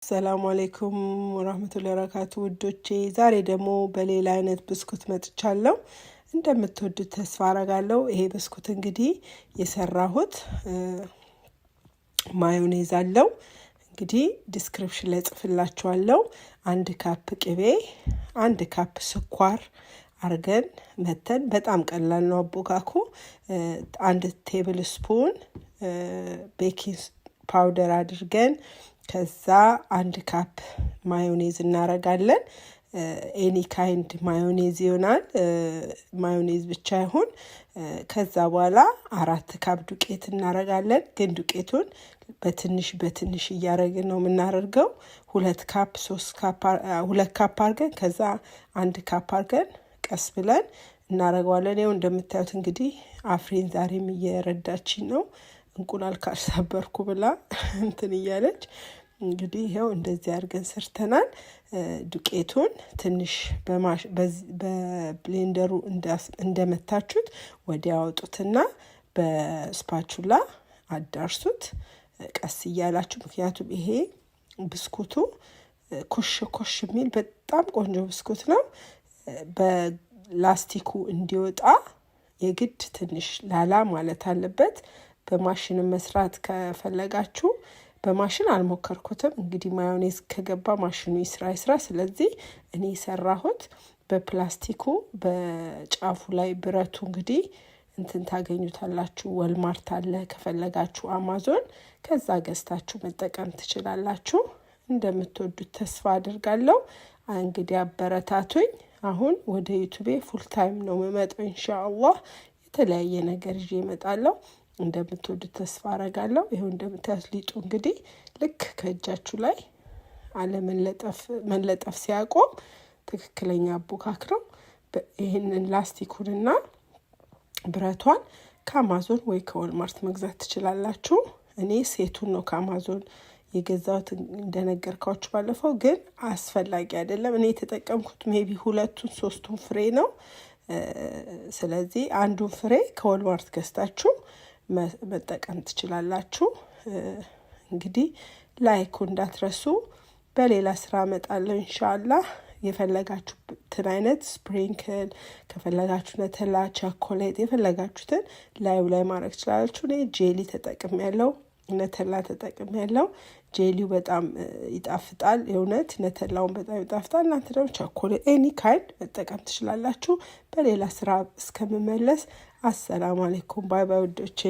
ሰላም አለይኩም ወራህመቱላሂ ወበረካቱ ውዶቼ ዛሬ ደግሞ በሌላ አይነት ብስኩት መጥቻለሁ። እንደምትወዱት ተስፋ አረጋለሁ። ይሄ ብስኩት እንግዲህ የሰራሁት ማዮኔዝ አለው። እንግዲህ ዲስክሪፕሽን ላይ ጽፍላችኋለሁ። 1 ካፕ ቅቤ፣ 1 ካፕ ስኳር አርገን መተን በጣም ቀላል ነው አቦካኩ። 1 ቴብል ስፑን ቤኪንግ ፓውደር አድርገን ከዛ 1 ካፕ ማዮኔዝ እናረጋለን። ኤኒ ካይንድ ማዮኔዝ ይሆናል። ማዮኔዝ ብቻ ይሁን። ከዛ በኋላ 4 ካፕ ዱቄት እናረጋለን። ግን ዱቄቱን በትንሽ እያረግን ነው የምናደርገው። 2 ካፕ 3 ካፕ 2 ካፕ አርገን ከዛ 1 ካፕ አርገን ቀስ ብለን እናረጋዋለን። ይኸው እንደምታዩት እንግዲህ አፍሬን ዛሬም እየረዳችኝ ነው። እንቁላል ካልሰበርኩ ብላ እንትን እያለች እንግዲህ ይኸው እንደዚህ አድርገን ሰርተናል። ዱቄቱን ትንሽ በብሌንደሩ እንደመታችሁት ወዲያ አውጡትና በስፓቹላ አዳርሱት ቀስ እያላችሁ። ምክንያቱም ይሄ ብስኩቱ ኮሽ የሚል በጣም ቆንጆ ብስኩት ነው። በላስቲኩ እንዲወጣ የግድ ትንሽ ላላ ማለት አለበት። በማሽን መስራት ከፈለጋችሁ በማሽን አልሞከርኩትም። እንግዲህ ማዮኔዝ ከገባ ማሽኑ ይስራ። ስለዚህ እኔ ሰራሁት በፕላስቲኩ በጫፉ ላይ ብረቱ እንግዲህ እንትን ታገኙታላችሁ። ወልማርት አለ፣ ከፈለጋችሁ አማዞን፣ ከዛ ገዝታችሁ መጠቀም ትችላላችሁ። እንደምትወዱት ተስፋ አድርጋለሁ። እንግዲህ አበረታቱኝ። አሁን ወደ ዩቲዩብ ፉል ታይም ነው የምመጣው ኢንሻአላህ። የተለያየ ነገር ይዤ እመጣለሁ። እንደምትወዱት ተስፋ አረጋለሁ። ይሄው እንደምታዩት ሊጡ እንግዲህ ልክ ከእጃችሁ ላይ መለጠፍ ሲያቆም ትክክለኛ አቦካክ ነው። ይሄንን ላስቲኩንና ብረቷን ከአማዞን ወይ ከወልማርት መግዛት ትችላላችሁ። እኔ ሴቱን ነው ከአማዞን የገዛሁት እንደነገርኳችሁ ባለፈው፣ ግን አስፈላጊ አይደለም። እኔ የተጠቀምኩት ሜቢ 2ቱን 3ቱን ፍሬ ነው። ስለዚህ አንዱን ፍሬ ከወልማርት ገዝታችሁ መጠቀም ትችላላችሁ። እንግዲህ ላይኩ እንዳትረሱ። በሌላ ስራ እመጣለሁ ኢንሻአላህ። የፈለጋችሁትን አይነት ስፕሪንክል፣ ከፈለጋችሁ ነተላ፣ ቸኮሌት የፈለጋችሁትን ላዩ ላይ ማድረግ ትችላላችሁ። እኔ ጄሊ ተጠቅሜያለሁ፣ ነተላ ተጠቅሜያለሁ። ጄሊው በጣም ይጣፍጣል። የእውነት ነተላውን በጣም ይጣፍጣል። እናንተ ደግሞ ቸኮሌት ኤኒ ካይንድ መጠቀም ትችላላችሁ። በሌላ ስራ እስከምመለስ አሰላሙ አለይኩም። ባይ ባይ ውዶቼ።